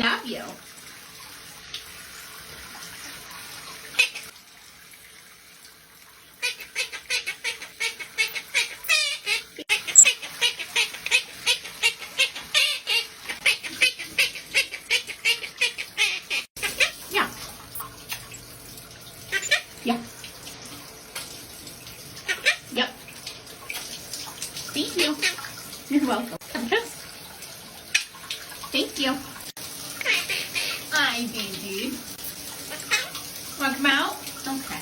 love you. Yeah. Yeah. Yep. Thank you. You're welcome. Thank you. Hi, baby. Want to come out? Okay.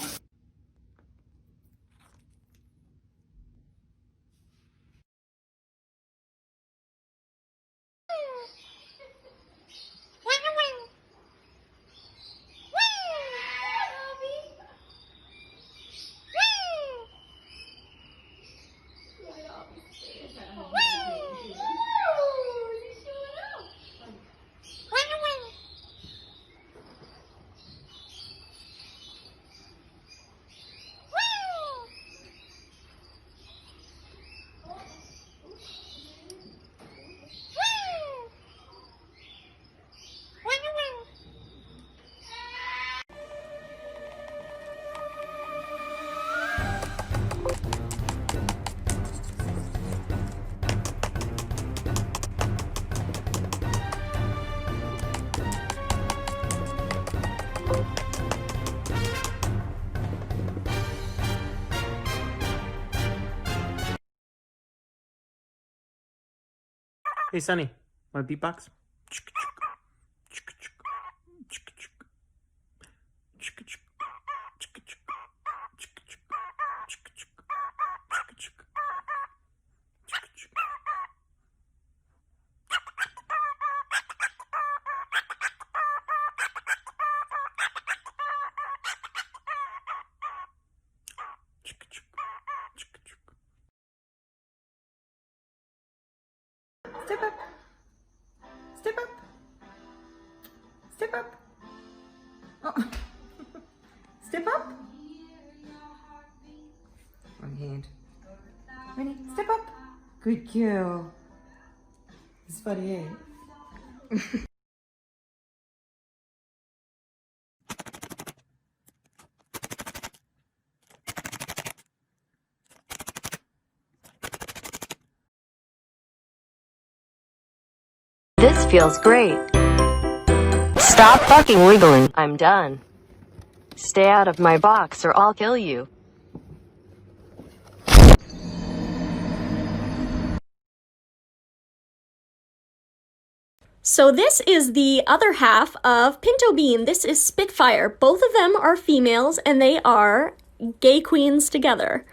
Hey, Sonny, want a beatbox? Step up. Step up. Step up. Oh. Step up. One hand. Ready? Step up. Good girl. It's funny, eh? This feels great. Stop fucking wiggling. I'm done. Stay out of my box or I'll kill you. So this is the other half of Pinto Bean. This is Spitfire. Both of them are females and they are gay queens together.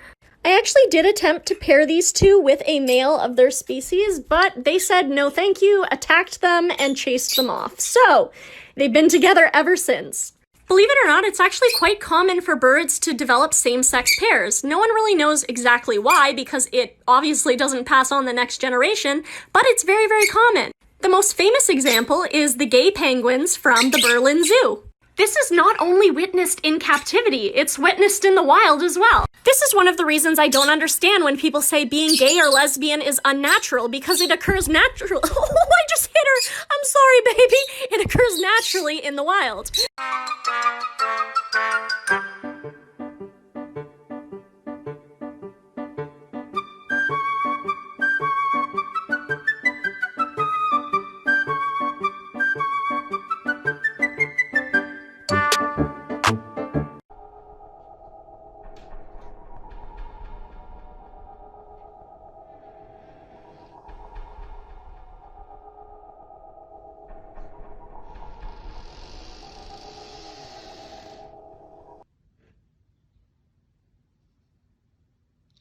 I actually did attempt to pair these two with a male of their species, but they said no thank you, attacked them, and chased them off. So they've been together ever since. Believe it or not, it's actually quite common for birds to develop same-sex pairs. No one really knows exactly why, because it obviously doesn't pass on the next generation, but it's very, very common. The most famous example is the gay penguins from the Berlin Zoo. This is not only witnessed in captivity, it's witnessed in the wild as well. This is one of the reasons I don't understand when people say being gay or lesbian is unnatural, because it occurs naturally. Oh, I just hit her! I'm sorry, baby! It occurs naturally in the wild.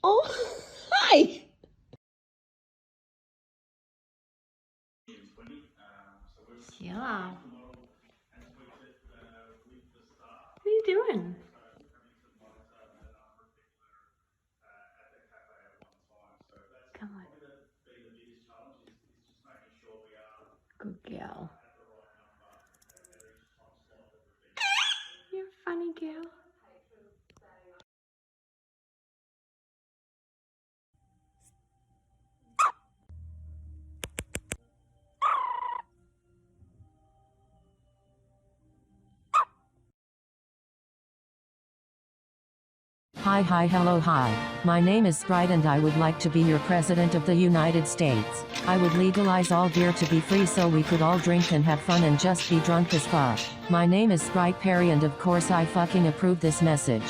Oh, hi. Yeah. What are you doing? Come on. Good girl. You're a funny girl. Hi, hello, hi. My name is Sprite and I would like to be your president of the United States. I would legalize all beer to be free so we could all drink and have fun and just be drunk as fuck. My name is Sprite Perry and of course I fucking approve this message.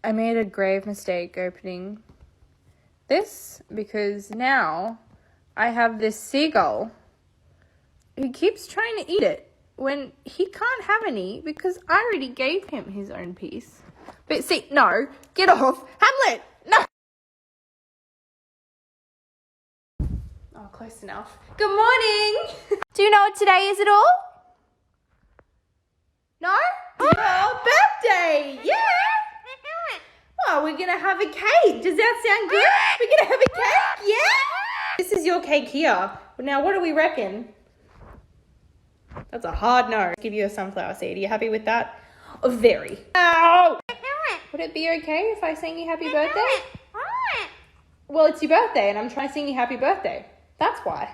I made a grave mistake opening this because now I have this seagull who keeps trying to eat it when he can't have any because I already gave him his own piece. But see, no, get off. Hamlet, no. Oh, close enough. Good morning. Do you know what today is at all? No? Your birthday, yeah. Oh, we're gonna have a cake. Does that sound good? We're gonna have a cake, yeah? This is your cake here. Now, what do we reckon? That's a hard no. Give you a sunflower seed. Are you happy with that? Oh, very. Ow! Would it be okay if I sang you happy birthday? Well, it's your birthday and I'm trying to sing you happy birthday. That's why.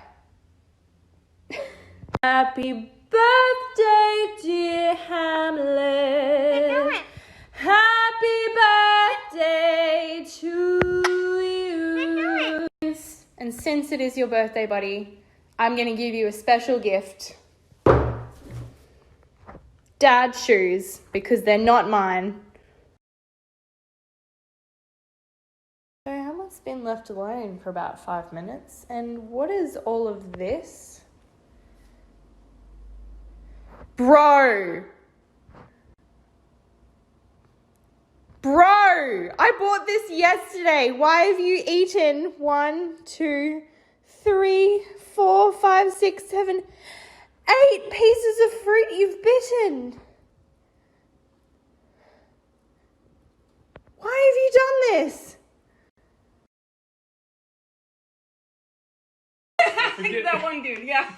Happy birthday, dear Hamlet. Happy birthday to you. And since it is your birthday, buddy, I'm going to give you a special gift. Dad's shoes, because they're not mine. So Hamlet's been left alone for about 5 minutes. And what is all of this? Bro! Bro, I bought this yesterday. Why have you eaten 1, 2, 3, 4, 5, 6, 7, 8 pieces of fruit you've bitten? Why have you done this? That one dude, yeah.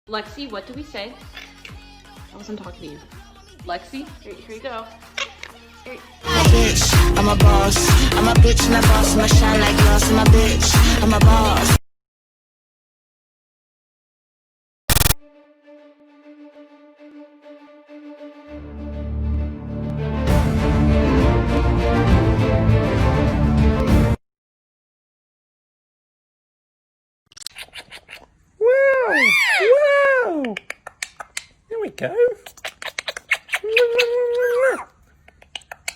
Lexi, what do we say? I wasn't talking to you. Lexi, here you go. I'm a bitch, I'm a boss. I'm a bitch and a boss. I'ma shine like glass. I'm a bitch, I'm a boss. Wow! There we go.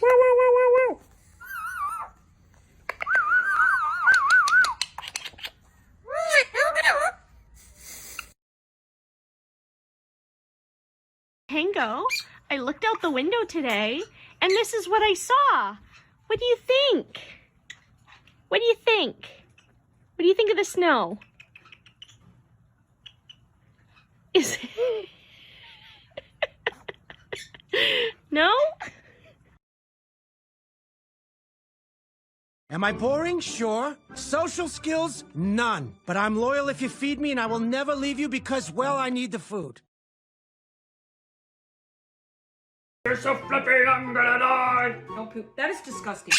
Wow. Tango, I looked out the window today and this is what I saw. What do you think? What do you think? What do you think of the snow? Is it? No? Am I boring? Sure. Social skills? None. But I'm loyal if you feed me and I will never leave you because, well, I need the food. You're so flippy, I'm gonna die! Don't poop. That is disgusting.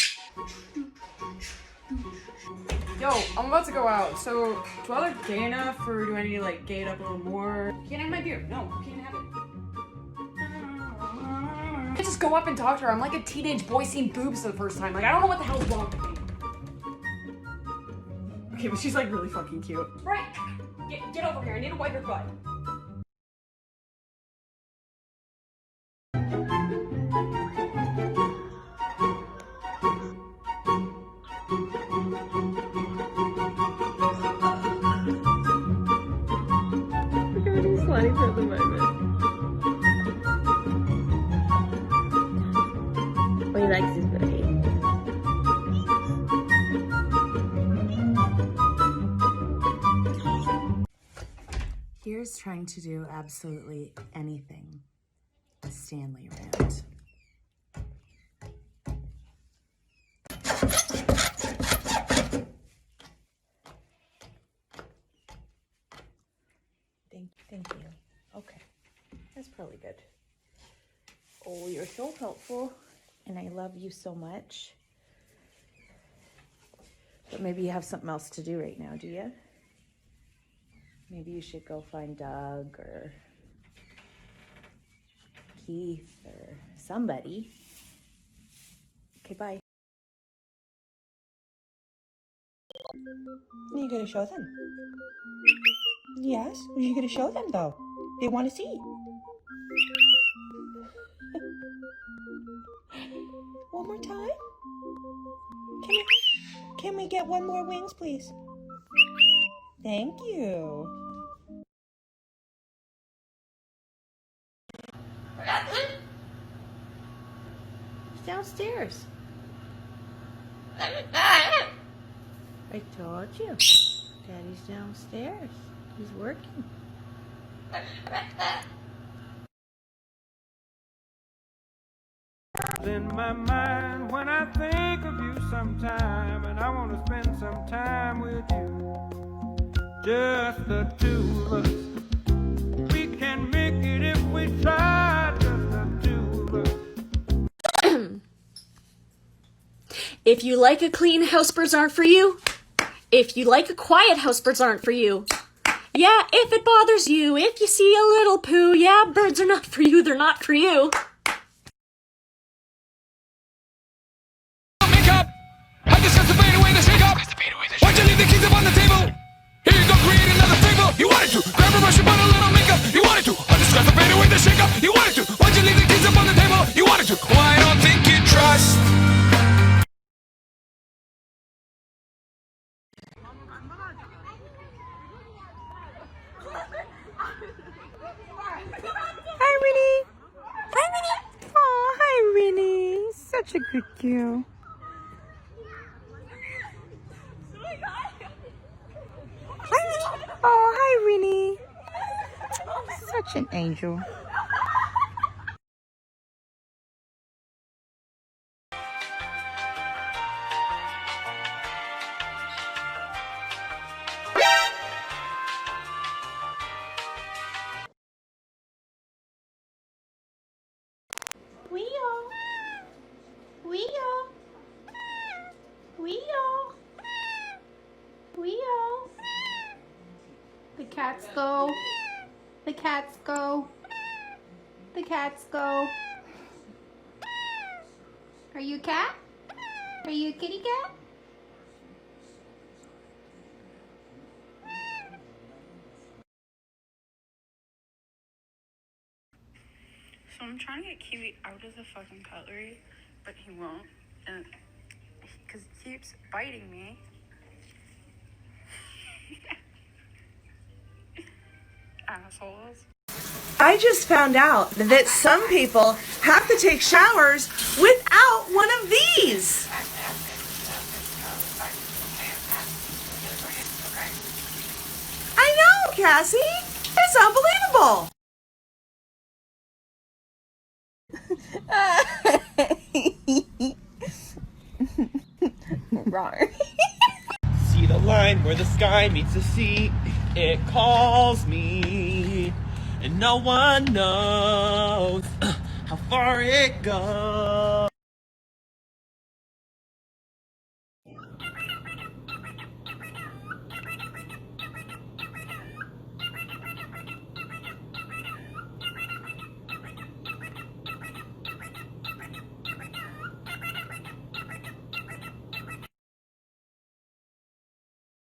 Yo, I'm about to go out. So, do I look gay enough, or do I need to like gay it up a little more? Can't have my beer. No, can't have it. I just go up and talk to her. I'm like a teenage boy seeing boobs for the first time. Like, I don't know what the hell's wrong with me. Okay, but she's like really fucking cute. Right. Get over here. I need to wipe your butt. Look at what he's sliding through the moment. trying to do absolutely anything with Stanley around. Thank you. Okay, that's probably good. Oh, you're so helpful, and I love you so much. But maybe you have something else to do right now, do you? Maybe you should go find Doug or Keith or somebody. Okay, bye. What are you gonna show them? Yes, what are you gonna show them though? They want to see. One more time? Can we get one more wings, please? Thank you. He's downstairs. I told you. Daddy's downstairs. He's working. In my mind when I think of you sometime, and I want to spend some time with you. Just the two of us. We can make it if we try. Just the two of us. If you like a clean house, birds aren't for you. If you like a quiet house, birds aren't for you. Yeah, if it bothers you, if you see a little poo, yeah, birds are not for you, they're not for you. Makeup! I discussed the fade away the shake up. Why'd you leave the keys up on the table? Here you go, create another fable. You wanted to grab a brush and put a little makeup. You wanted to undiscuss the fade away the shake up. You wanted to. Why'd you leave the keys up on the table? You wanted to. Why I don't think you trust. Hi, Winnie. Hi, Winnie. Oh, hi, Winnie. Such a good girl. Hi, Winnie. Oh, hi, Winnie. Such an angel. Wheel. The cats go. The cats go. The cats go. Are you a cat? Are you a kitty cat? So I'm trying to get Kiwi out of the fucking cutlery, but he won't, and because he keeps biting me. Assholes. I just found out that some people have to take showers without one of these. I know, Cassie. It's unbelievable. Wrong. See the line where the sky meets the sea. It calls me, and no one knows how far it goes.